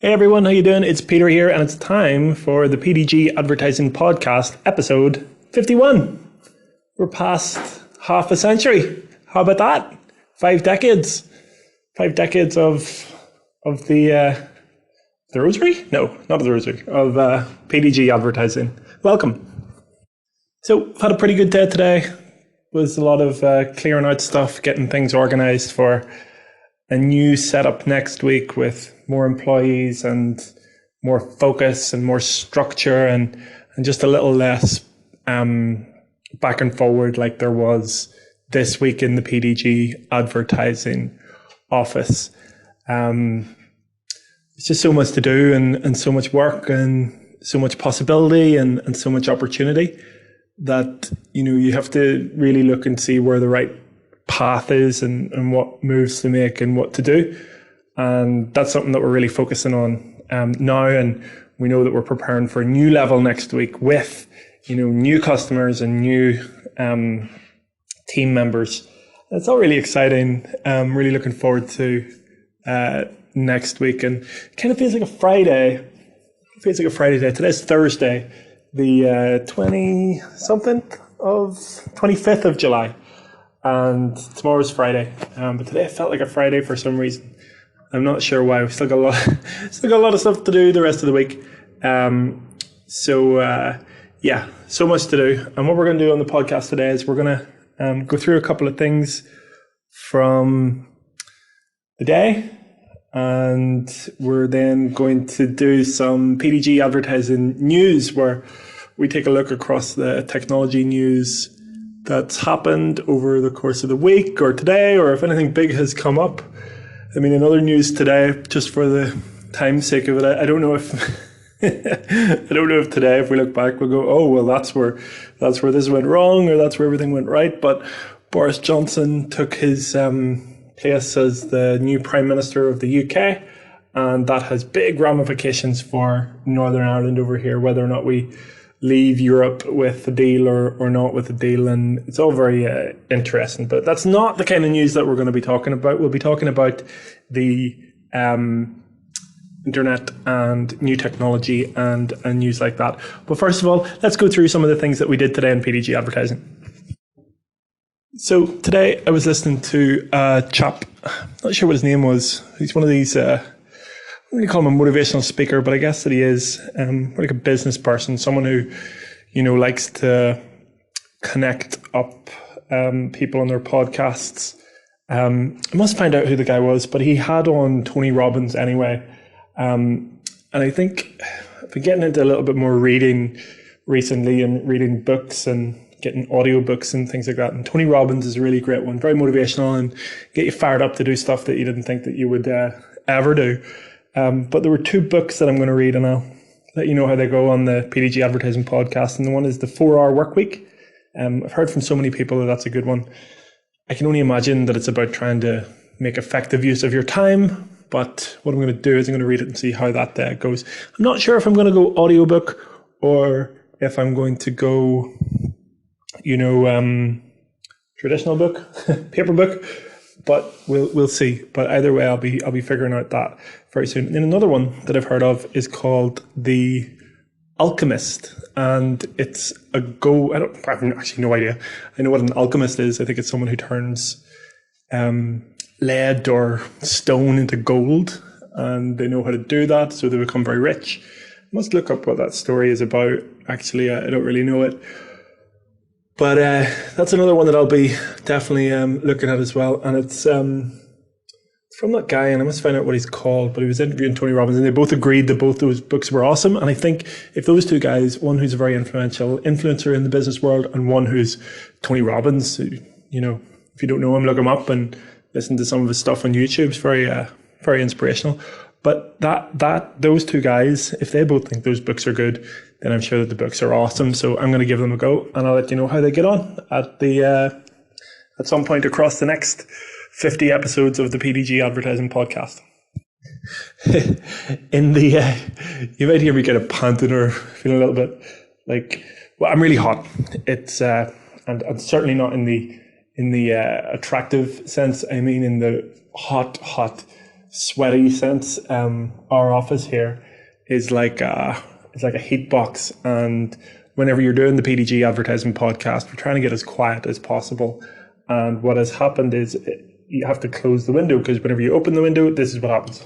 Hey everyone, how you doing? It's Peter here, and it's time for the PDG Advertising Podcast, episode 51. We're past half a century. How about that? 5 decades. 5 decades of the Rosary? No, not of the Rosary. Of PDG Advertising. Welcome. So, I've had a pretty good day today. Was a lot of clearing out stuff, getting things organized for a new setup next week with more employees and more focus and more structure and just a little less back and forward like there was this week in the PDG advertising office. It's just so much to do and so much work and so much possibility and so much opportunity that, you know, you have to really look and see where the right path is and what moves to make and what to do. And that's something that we're really focusing on now. And we know that we're preparing for a new level next week with, you know, new customers and new team members. It's all really exciting. I'm really looking forward to next week. And it kind of feels like a Friday. It feels like a Friday day. Today's Thursday, the 25th of July. And tomorrow's Friday, but today felt like a Friday for some reason. I'm not sure why. We've still got a lot of stuff to do the rest of the week. So much to do. And what we're going to do on the podcast today is we're going to go through a couple of things from the day, and we're then going to do some PDG advertising news where we take a look across the technology news that's happened over the course of the week or today, or if anything big has come up. I mean, in other news today, just for the time's sake of it, I don't know if I don't know if today, if we look back, we'll go, oh well, that's where this went wrong, or that's where everything went right. But Boris Johnson took his place as the new Prime Minister of the UK, and that has big ramifications for Northern Ireland over here, whether or not we leave Europe with a deal or not with a deal. And it's all very interesting, but that's not the kind of news that we're going to be talking about. We'll be talking about the internet and new technology and news like that. But first of all, let's go through some of the things that we did today in PDG advertising. So today I was listening to a chap, I'm not sure what his name was. He's one of these I wouldn't call him a motivational speaker, but I guess that he is like a business person, someone who, you know, likes to connect up people on their podcasts. I must find out who the guy was, but he had on Tony Robbins anyway. And I think I've been getting into a little bit more reading recently and reading books and getting audiobooks and things like that. And Tony Robbins is a really great one, very motivational and get you fired up to do stuff that you didn't think that you would ever do. But there were 2 books that I'm going to read, and I'll let you know how they go on the PDG Advertising Podcast. And the one is The 4-Hour Workweek. I've heard from so many people that that's a good one. I can only imagine that it's about trying to make effective use of your time. But what I'm going to do is I'm going to read it and see how that goes. I'm not sure if I'm going to go audiobook or if I'm going to go, you know, traditional book, paper book. But we'll see. But either way, I'll be figuring out that very soon. And then another one that I've heard of is called The Alchemist, and it's I have actually no idea. I know what an alchemist is. I think it's someone who turns lead or stone into gold, and they know how to do that, so they become very rich. I must look up what that story is about. Actually, I don't really know it. But that's another one that I'll be definitely looking at as well. And it's from that guy, and I must find out what he's called, but he was interviewing Tony Robbins, and they both agreed that both those books were awesome. And I think if those 2 guys, one who's a very influential influencer in the business world and one who's Tony Robbins, who, you know, if you don't know him, look him up and listen to some of his stuff on YouTube. It's very inspirational. But those 2 guys, if they both think those books are good, then I'm sure that the books are awesome. So I'm going to give them a go, and I'll let you know how they get on at some point across the next 50 episodes of the PDG Advertising Podcast. You might hear me kind of panting or feeling a little bit like, well, I'm really hot. It's and certainly not in the attractive sense. I mean in the hot sweaty sense. Our office here is like a heat box, and whenever you're doing the PDG Advertising Podcast, we're trying to get as quiet as possible. And what has happened is you have to close the window, because whenever you open the window, this is what happens.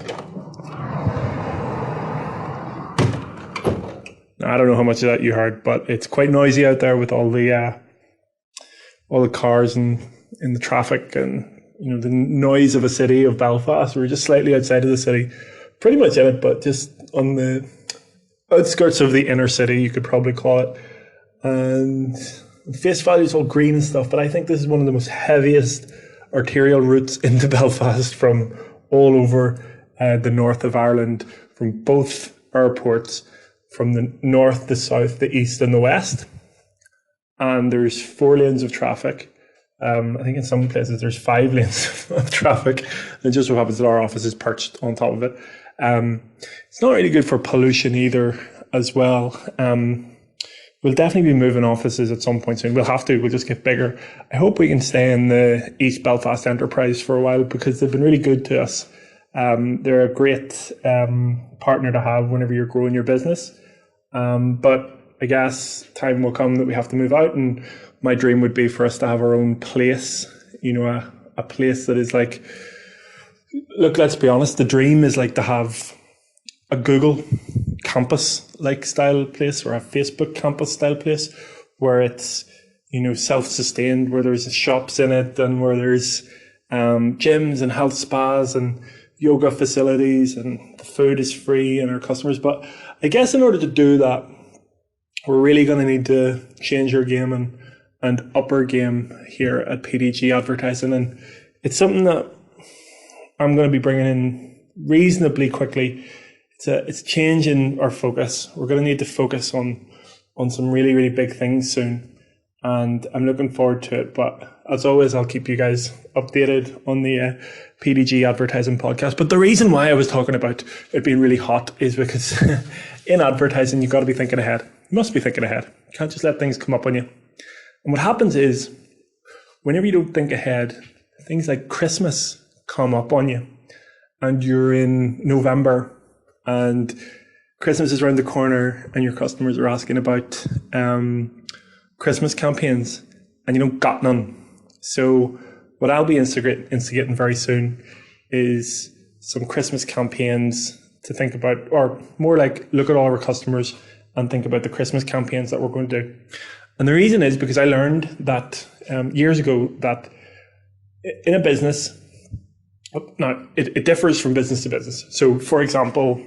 Now, I don't know how much of that you heard, but it's quite noisy out there with all the cars and in the traffic, and the noise of a city of Belfast. We're just slightly outside of the city, pretty much in it, but just on the outskirts of the inner city, you could probably call it. And face value is all green and stuff, but I think this is one of the most heaviest arterial routes into Belfast from all over the north of Ireland, from both airports, from the north, the south, the east, and the west. And there's 4 lanes of traffic. I think in some places there's 5 lanes of traffic. And it just so happens that our office is perched on top of it. It's not really good for pollution either as well. We'll definitely be moving offices at some point soon. We'll have to. We'll just get bigger. I hope we can stay in the East Belfast enterprise for a while, because they've been really good to us. They're a great partner to have whenever you're growing your business. But I guess time will come that we have to move out, and my dream would be for us to have our own place, a place that is like, look, let's be honest, the dream is like to have a Google campus like style place, or a Facebook campus style place, where it's, self-sustained, where there's shops in it, and where there's gyms and health spas and yoga facilities, and the food is free, and our customers. But I guess in order to do that, we're really going to need to change our game and up our game here at PDG Advertising. And it's something that I'm going to be bringing in reasonably quickly. It's changing our focus. We're going to need to focus on some really, really big things soon. And I'm looking forward to it. But as always, I'll keep you guys updated on the PDG Advertising Podcast. But the reason why I was talking about it being really hot is because in advertising, you've got to be thinking ahead. You must be thinking ahead. You can't just let things come up on you. And what happens is, whenever you don't think ahead, things like Christmas come up on you. And you're in November, and Christmas is around the corner, and your customers are asking about Christmas campaigns, and you don't got none. So what I'll be instigating very soon is some Christmas campaigns to think about, or more like look at all our customers and think about the Christmas campaigns that we're going to do. And the reason is because I learned that years ago that in a business, now it differs from business to business. So for example,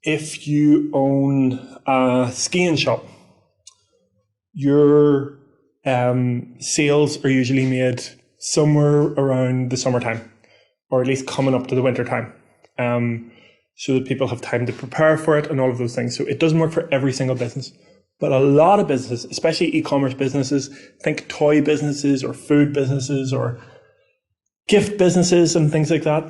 if you own a skiing shop, your sales are usually made somewhere around the summertime, or at least coming up to the winter time, so that people have time to prepare for it and all of those things. So it doesn't work for every single business. But a lot of businesses, especially e-commerce businesses, think toy businesses or food businesses or gift businesses and things like that,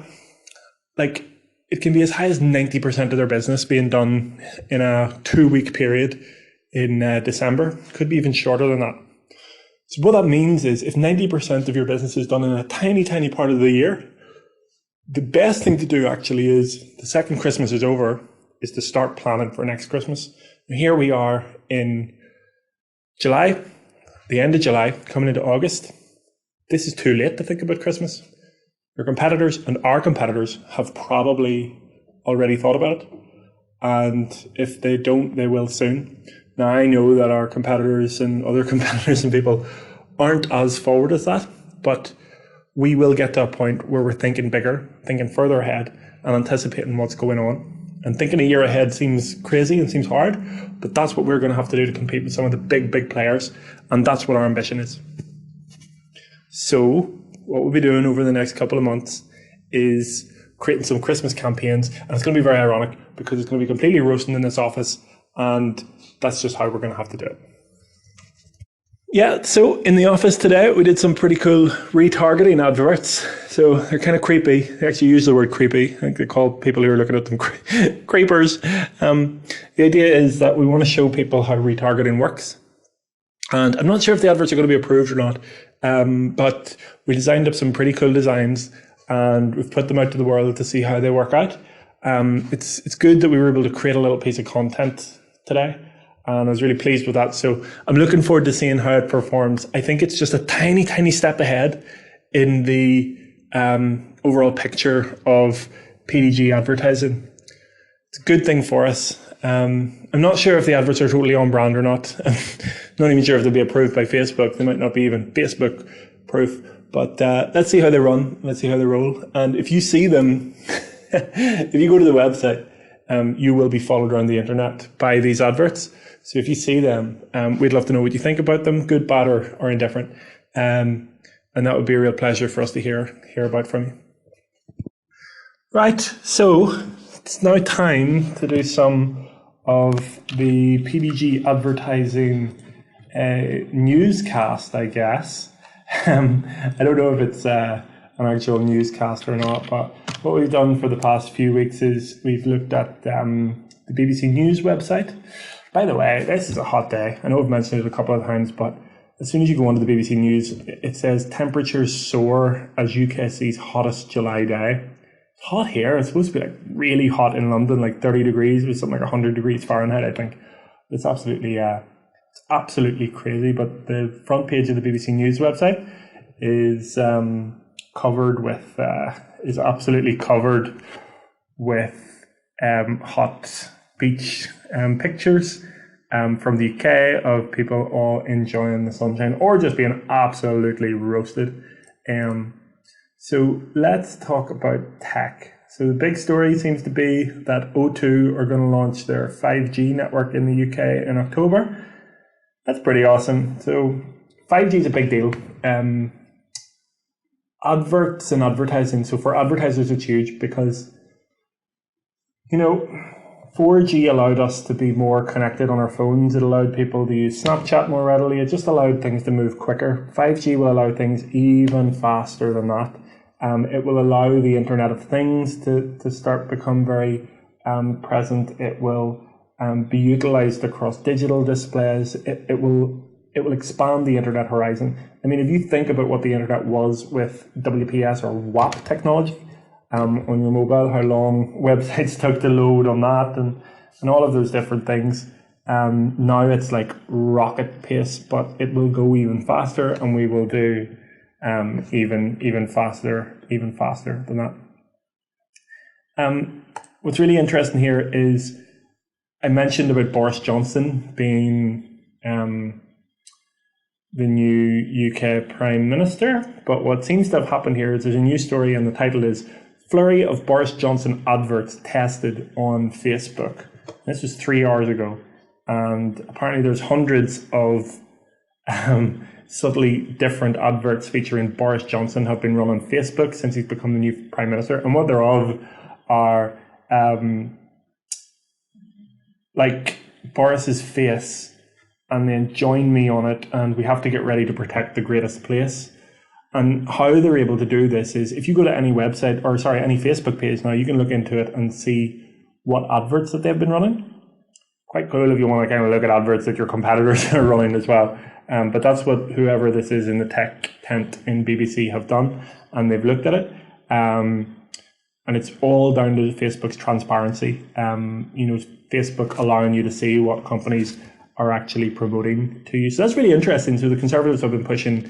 like it can be as high as 90% of their business being done in a 2-week period in December. Could be even shorter than that. So what that means is if 90% of your business is done in a tiny, tiny part of the year, the best thing to do actually is, the second Christmas is over, is to start planning for next Christmas. And here we are in July, the end of July, coming into August. This is too late to think about Christmas. Your competitors and our competitors have probably already thought about it. And if they don't, they will soon. Now, I know that our competitors and other competitors and people aren't as forward as that, but we will get to a point where we're thinking bigger, thinking further ahead, and anticipating what's going on. And thinking a year ahead seems crazy and seems hard, but that's what we're going to have to do to compete with some of the big, big players. And that's what our ambition is. So what we'll be doing over the next couple of months is creating some Christmas campaigns. And it's going to be very ironic because it's going to be completely roasting in this office. And that's just how we're going to have to do it. Yeah, so in the office today, we did some pretty cool retargeting adverts. So they're kind of creepy. They actually use the word creepy. I think they call people who are looking at them creepers. The idea is that we want to show people how retargeting works. And I'm not sure if the adverts are going to be approved or not, but we designed up some pretty cool designs and we've put them out to the world to see how they work out. It's good that we were able to create a little piece of content today, and I was really pleased with that. So I'm looking forward to seeing how it performs. I think it's just a tiny, tiny step ahead in the overall picture of PDG advertising. It's a good thing for us. I'm not sure if the adverts are totally on brand or not. I'm not even sure if they'll be approved by Facebook. They might not be even Facebook proof. But let's see how they run. Let's see how they roll. And if you see them, if you go to the website, you will be followed around the internet by these adverts. So if you see them, we'd love to know what you think about them, good, bad, or indifferent. And that would be a real pleasure for us to hear about from you. Right, so it's now time to do some of the PDG advertising newscast, I guess. I don't know if it's an actual newscast or not, but what we've done for the past few weeks is we've looked at the BBC News website. By the way, this is a hot day. I know I've mentioned it a couple of times, but as soon as you go onto the BBC News, it says temperatures soar as UK sees hottest July day. It's hot here. It's supposed to be like really hot in London, like 30 degrees with something like 100 degrees Fahrenheit, I think. It's absolutely crazy. But the front page of the BBC News website is absolutely covered with hot beach pictures from the UK of people all enjoying the sunshine or just being absolutely roasted. So let's talk about tech. So the big story seems to be that O2 are going to launch their 5G network in the UK in October. That's pretty awesome. So 5G is a big deal. Adverts and advertising. So for advertisers, it's huge because, 4G allowed us to be more connected on our phones. It allowed people to use Snapchat more readily. It just allowed things to move quicker. 5G will allow things even faster than that. It will allow the Internet of Things to start become very present. It will be utilized across digital displays. It will expand the Internet horizon. I mean, if you think about what the Internet was with WPS or WAP technology on your mobile, how long websites took to load on that and all of those different things. Now it's like rocket pace, but it will go even faster, and we will do even faster than that. What's really interesting here is I mentioned about Boris Johnson being the new UK Prime Minister, but what seems to have happened here is there's a news story and the title is Flurry of Boris Johnson Adverts Tested on Facebook. This was 3 hours ago, and apparently there's hundreds of subtly different adverts featuring Boris Johnson have been run on Facebook since he's become the new Prime Minister, and what they're of are like Boris's face and then join me on it, and we have to get ready to protect the greatest place. And how they're able to do this is if you go to any website, or sorry, any Facebook page now, you can look into it and see what adverts that they've been running. Quite cool if you want to kind of look at adverts that your competitors are running as well. But that's what whoever this is in the tech tent in BBC have done, and they've looked at it. And it's all down to Facebook's transparency. Facebook allowing you to see what companies are actually promoting to you. So that's really interesting. So the Conservatives have been pushing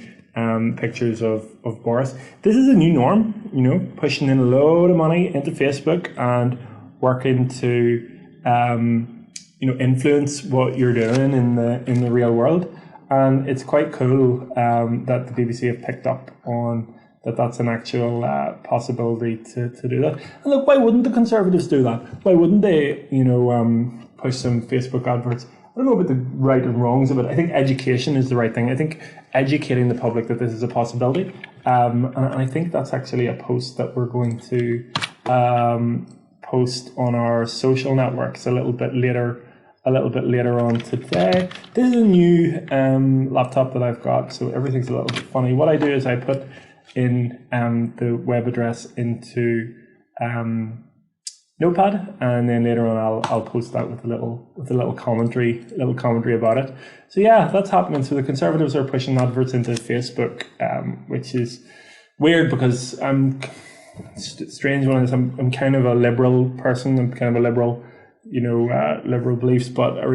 pictures of Boris. This is a new norm, pushing in a load of money into Facebook and working to influence what you're doing in the real world. And it's quite cool that the BBC have picked up on that's an actual possibility to do that. And look, why wouldn't the Conservatives do that? Why wouldn't they, push some Facebook adverts? I don't know about the right and wrongs of it. I think education is the right thing. I think educating the public that this is a possibility. And I think that's actually a post that we're going to post on our social networks a little bit later on today. This is a new laptop that I've got, so everything's a little bit funny. What I do is I put in the web address into Notepad, and then later on I'll post that with a little commentary about it. So yeah, that's happening. So the Conservatives are pushing adverts into Facebook, which is weird because strange one is I'm kind of a liberal person. I'm kind of a liberal, liberal beliefs, but I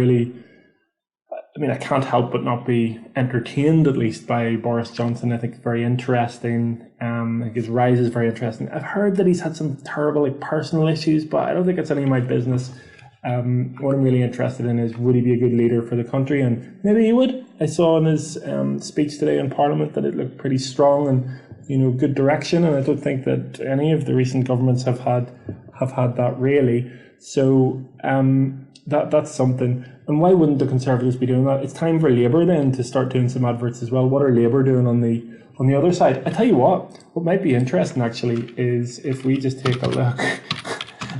can't help but not be entertained, at least, by Boris Johnson. I think it's very interesting. I think his rise is very interesting. I've heard that he's had some terrible personal issues, but I don't think it's any of my business. What I'm really interested in is, would he be a good leader for the country? And maybe he would. I saw in his speech today in Parliament that it looked pretty strong and good direction. And I don't think that any of the recent governments have had that really. So that's something. And why wouldn't the Conservatives be doing that? It's time for Labour then to start doing some adverts as well. What are Labour doing on the other side? I tell you what might be interesting actually is if we just take a look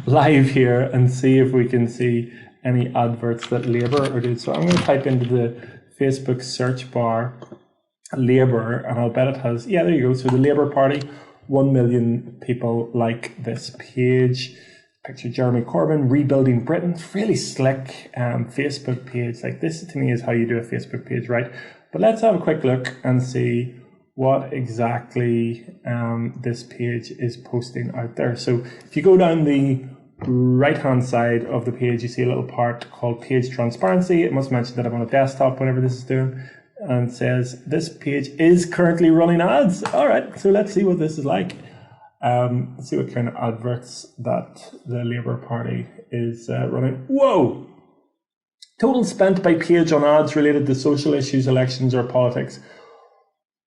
live here and see if we can see any adverts that Labour are doing. So I'm going to type into the Facebook search bar Labour, and I'll bet it has, there you go. So the Labour Party, 1 million people like this page. Picture Jeremy Corbyn, Rebuilding Britain. It's really slick Facebook page. Like, this to me is how you do a Facebook page, right? But let's have a quick look and see what exactly this page is posting out there. So if you go down the right hand side of the page, you see a little part called Page Transparency. It must mention that I'm on a desktop whenever this is doing, and says this page is currently running ads. All right, so let's see what this is like. Let's see what kind of adverts that the Labour Party is running. Whoa! Total spent by page on ads related to social issues, elections or politics.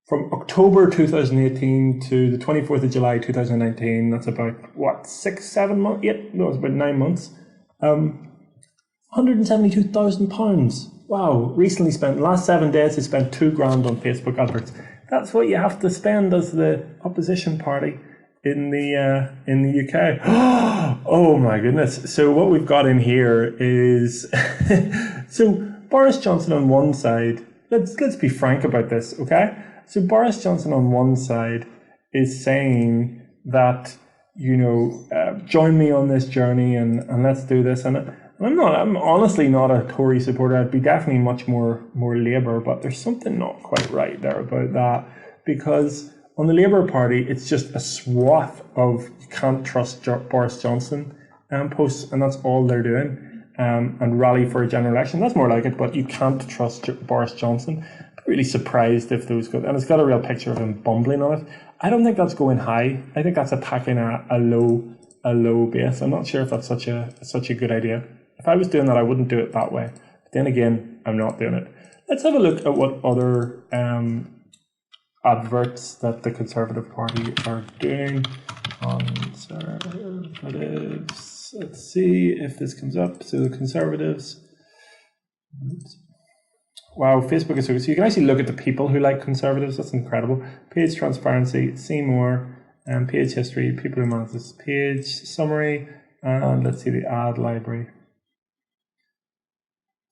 From October 2018 to the 24th of July 2019, that's about, 7 months? It's about 9 months. £172,000. Wow, recently spent, last 7 days, he spent $2,000 on Facebook adverts. That's what you have to spend as the opposition party in the UK. Oh my goodness. So what we've got in here is, so Boris Johnson on one side, let's be frank about this, okay? So Boris Johnson on one side is saying that, join me on this journey and let's do this. And I'm honestly not a Tory supporter. I'd be definitely much more Labour, but there's something not quite right there about that, because on the Labour Party, it's just a swath of you can't trust Boris Johnson posts, and that's all they're doing. And rally for a general election. That's more like it, but you can't trust Boris Johnson. Really surprised if those go, and it's got a real picture of him bumbling on it. I don't think that's going high. I think that's attacking a low base. I'm not sure if that's such a good idea. If I was doing that, I wouldn't do it that way. But then again, I'm not doing it. Let's have a look at what other adverts that the Conservative Party are doing. Conservatives. Let's see if this comes up. So the Conservatives. Oops. Wow, Facebook is so good. So you can actually look at the people who like Conservatives. That's incredible. Page transparency, see more, page history, people who manage this page, summary, and let's see the ad library.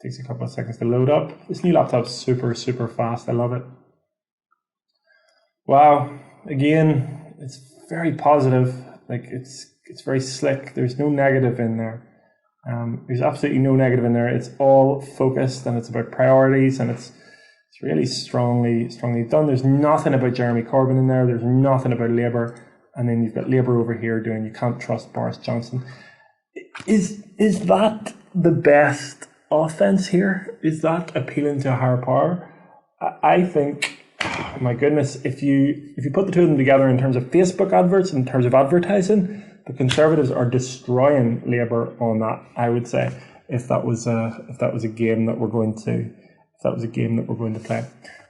Takes a couple of seconds to load up. This new laptop's super, super fast. I love it. Wow. Again, it's very positive. Like, it's very slick. There's no negative in there. There's absolutely no negative in there. It's all focused and it's about priorities, and it's really strongly done. There's nothing about Jeremy Corbyn in there. There's nothing about Labour. And then you've got Labour over here doing you can't trust Boris Johnson. Is that the best offense here? Is that appealing to a higher power? I think, oh my goodness, if you put the two of them together in terms of Facebook adverts, in terms of advertising, the Conservatives are destroying Labour on that. I would say, if that was a game that we're going to play.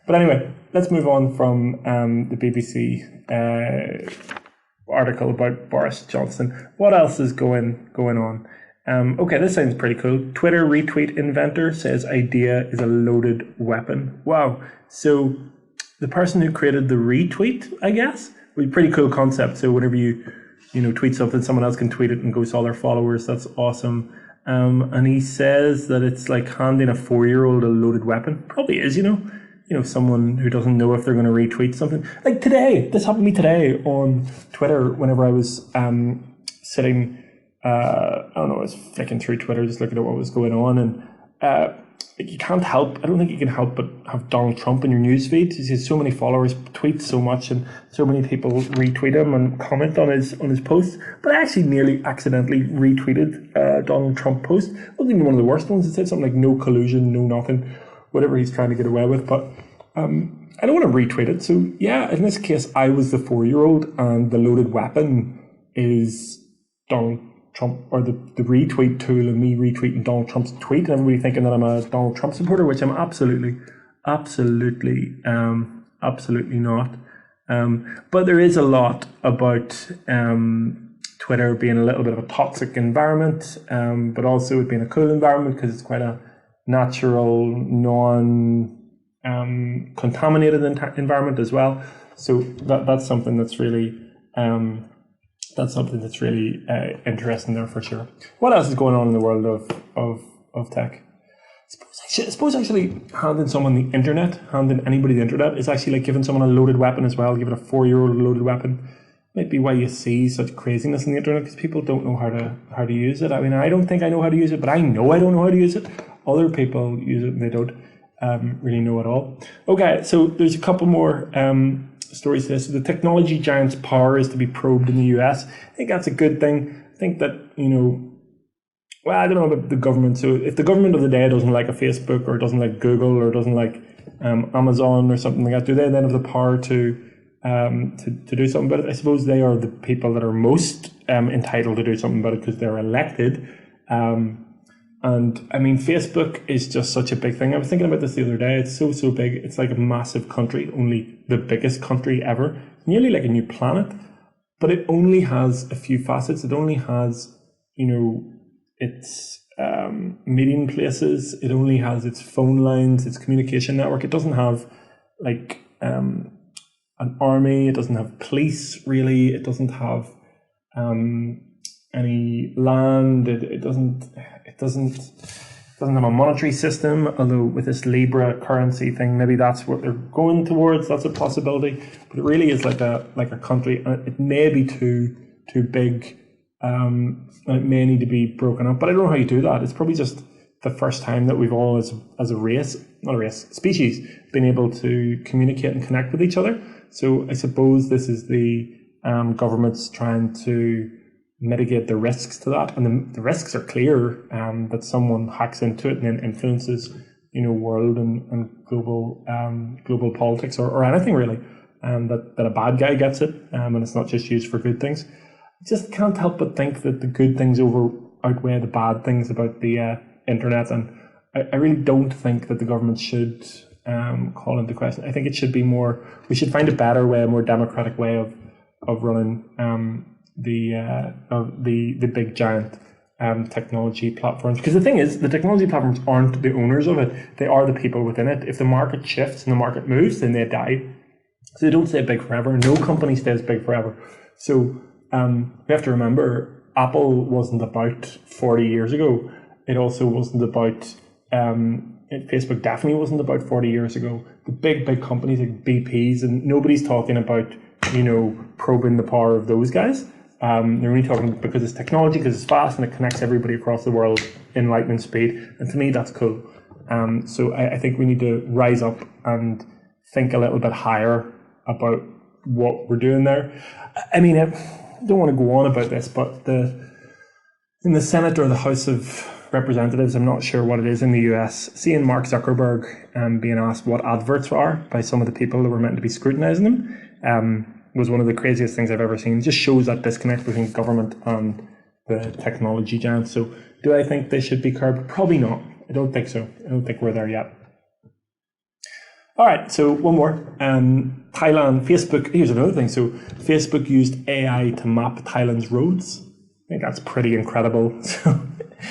But anyway, let's move on from the BBC article about Boris Johnson. What else is going on? Okay, this sounds pretty cool. Twitter retweet inventor says idea is a loaded weapon. Wow. So the person who created the retweet, I guess, was a pretty cool concept. So whenever you tweet something, someone else can tweet it and goes to all their followers. That's awesome. And he says that it's like handing a 4-year-old a loaded weapon. Probably is, someone who doesn't know if they're going to retweet something. Like today, this happened to me today on Twitter whenever I was sitting, I was flicking through Twitter, just looking at what was going on. And like, you can't help, I don't think you can help but have Donald Trump in your newsfeed. He has so many followers, tweets so much, and so many people retweet him and comment on his posts. But I actually nearly accidentally retweeted a Donald Trump post. It wasn't even one of the worst ones. It said something like no collusion, no nothing, whatever he's trying to get away with. But I don't want to retweet it. So yeah, in this case, I was the 4-year-old, and the loaded weapon is Donald Trump, or the retweet tool, and me retweeting Donald Trump's tweet, and everybody thinking that I'm a Donald Trump supporter, which I'm absolutely not. But there is a lot about Twitter being a little bit of a toxic environment, but also it being a cool environment because it's quite a natural, contaminated environment as well. So that's something that's really interesting there for sure. What else is going on in the world of tech? I suppose actually handing anybody the internet is actually like giving someone a loaded weapon as well. Giving a 4-year-old a loaded weapon might be why you see such craziness in the internet, because people don't know how to use it. I mean, I don't think I know how to use it, but I know I don't know how to use it. Other people use it and they don't really know at all. Okay, so there's a couple more stories to this. So the technology giant's power is to be probed in the US. I think that's a good thing. I think that, well, I don't know about the government. So if the government of the day doesn't like a Facebook, or doesn't like Google, or doesn't like Amazon or something like that, do they then have the power to do something about it? I suppose they are the people that are most entitled to do something about it because they're elected. And I mean, Facebook is just such a big thing. I was thinking about this the other day. It's so big. It's like a massive country, only the biggest country ever, nearly like a new planet. But it only has a few facets. It only has, its meeting places. It only has its phone lines, its communication network. It doesn't have like an army. It doesn't have police, really. It doesn't have any land. It doesn't have a monetary system, although with this Libra currency thing, maybe that's what they're going towards. That's a possibility. But it really is like a country. It may be too big. And it may need to be broken up. But I don't know how you do that. It's probably just the first time that we've all, as a species, been able to communicate and connect with each other. So I suppose this is the government's trying to mitigate the risks to that, and the risks are clear, that someone hacks into it and then influences world and global politics or anything really, that a bad guy gets it, and it's not just used for good things. I just can't help but think that the good things outweigh the bad things about the internet, and I really don't think that the government should call into question. I think it should be more, we should find a better way, a more democratic way of running the big giant technology platforms. Because the thing is, the technology platforms aren't the owners of it; they are the people within it. If the market shifts and the market moves, then they die. So they don't stay big forever. No company stays big forever. So we have to remember, Apple wasn't about 40 years ago. It also wasn't about Facebook. Definitely wasn't about 40 years ago. The big companies like BP's, and nobody's talking about probing the power of those guys. They're only talking because it's technology, because it's fast and it connects everybody across the world in lightning speed. And to me, that's cool. So I think we need to rise up and think a little bit higher about what we're doing there. I mean, I don't want to go on about this, but in the Senate or the House of Representatives, I'm not sure what it is in the US, seeing Mark Zuckerberg being asked what adverts are by some of the people that were meant to be scrutinizing them, was one of the craziest things I've ever seen. It just shows that disconnect between government and the technology giants. So do I think they should be curbed? Probably not. I don't think so. I don't think we're there yet. All right, so one more. Thailand, Facebook, here's another thing. So Facebook used AI to map Thailand's roads. I think that's pretty incredible. So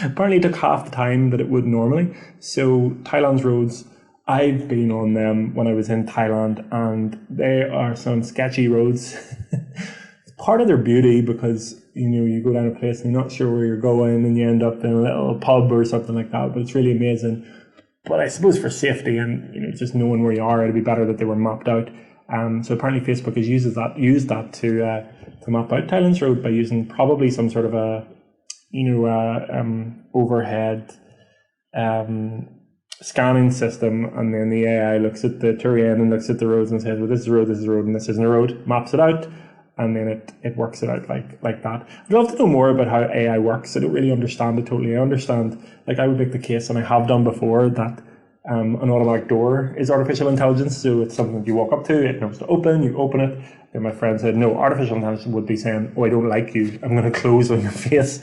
apparently it took half the time that it would normally. So Thailand's roads, I've been on them when I was in Thailand, and they are some sketchy roads. It's part of their beauty because, you go down a place and you're not sure where you're going and you end up in a little pub or something like that, but it's really amazing. But I suppose for safety and, just knowing where you are, it'd be better that they were mapped out. So apparently Facebook has used that to map out Thailand's road by using probably some sort of a, overhead, scanning system, and then the AI looks at the terrain and looks at the roads and says, well, this is a road, and this isn't a road, maps it out, and then it works it out like that. I'd love to know more about how AI works. I don't really understand it totally. I understand, like I would make the case, and I have done before, that an automatic door is artificial intelligence, so it's something that you walk up to, it knows to open, you open it. And my friend said, no, artificial intelligence would be saying, oh, I don't like you, I'm going to close on your face.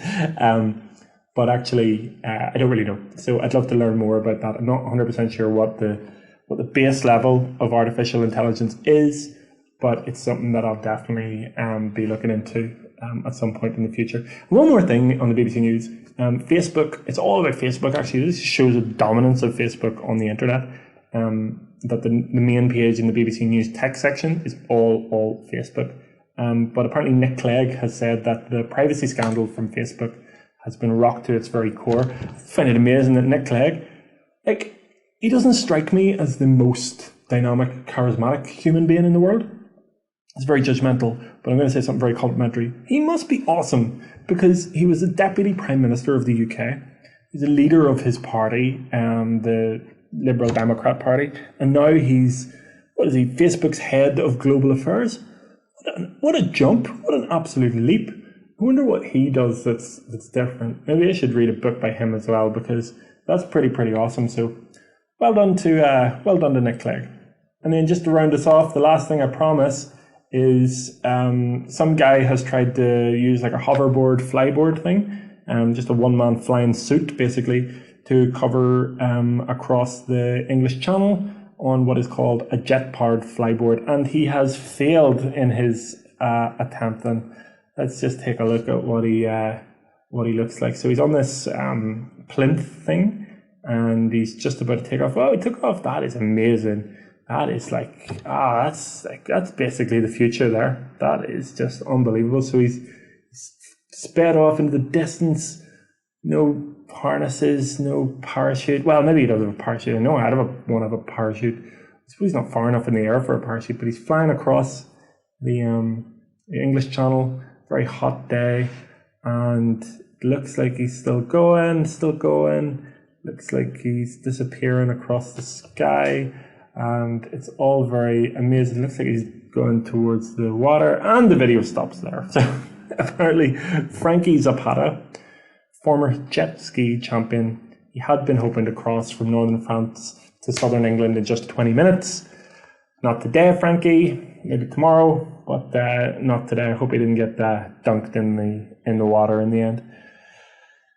But actually, I don't really know. So I'd love to learn more about that. I'm not 100% sure what the base level of artificial intelligence is, but it's something that I'll definitely be looking into at some point in the future. One more thing on the BBC News. Facebook, it's all about Facebook actually. This shows the dominance of Facebook on the internet. That the main page in the BBC News tech section is all Facebook. But apparently Nick Clegg has said that the privacy scandal from Facebook has been rocked to its very core. I find it amazing that Nick Clegg, like, he doesn't strike me as the most dynamic, charismatic human being in the world. It's very judgmental, but I'm going to say something very complimentary. He must be awesome, because he was the Deputy Prime Minister of the UK. He's a leader of his party, the Liberal Democrat Party, and now he's, Facebook's head of global affairs. What a jump, what an absolute leap. I wonder what he does that's different. Maybe I should read a book by him as well, because that's pretty awesome. So well done to Nick Clegg. And then just to round us off, the last thing I promise is some guy has tried to use like a hoverboard flyboard thing, just a one-man flying suit basically, to cover across the English Channel on what is called a jet-powered flyboard, and he has failed in his attempt. And let's just take a look at what he looks like. So he's on this plinth thing, and he's just about to take off. Oh, he took off. That is amazing. That is that's basically the future there. That is just unbelievable. So he's sped off into the distance. No harnesses, no parachute. Well, maybe he does have a parachute. I know I'd have a parachute. I suppose he's not far enough in the air for a parachute, but he's flying across the English Channel. Very hot day, and it looks like he's still going. Looks like he's disappearing across the sky, and it's all very amazing. It looks like he's going towards the water, and the video stops there. So apparently Frankie Zapata, former jet ski champion, he had been hoping to cross from northern France to southern England in just 20 minutes. Not today, Frankie. Maybe tomorrow, but not today. I hope he didn't get dunked in the water in the end.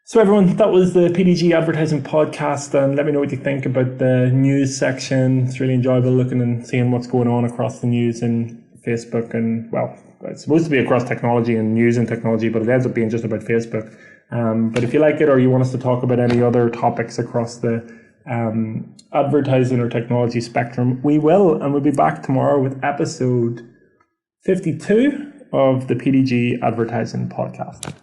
So everyone, that was the PDG Advertising Podcast, and let me know what you think about the news section. It's really enjoyable looking and seeing what's going on across the news in Facebook, and well, it's supposed to be across technology and news and technology, but it ends up being just about Facebook. But if you like it, or you want us to talk about any other topics across the advertising or technology spectrum, we will, and we'll be back tomorrow with episode 52 of the PDG Advertising Podcast.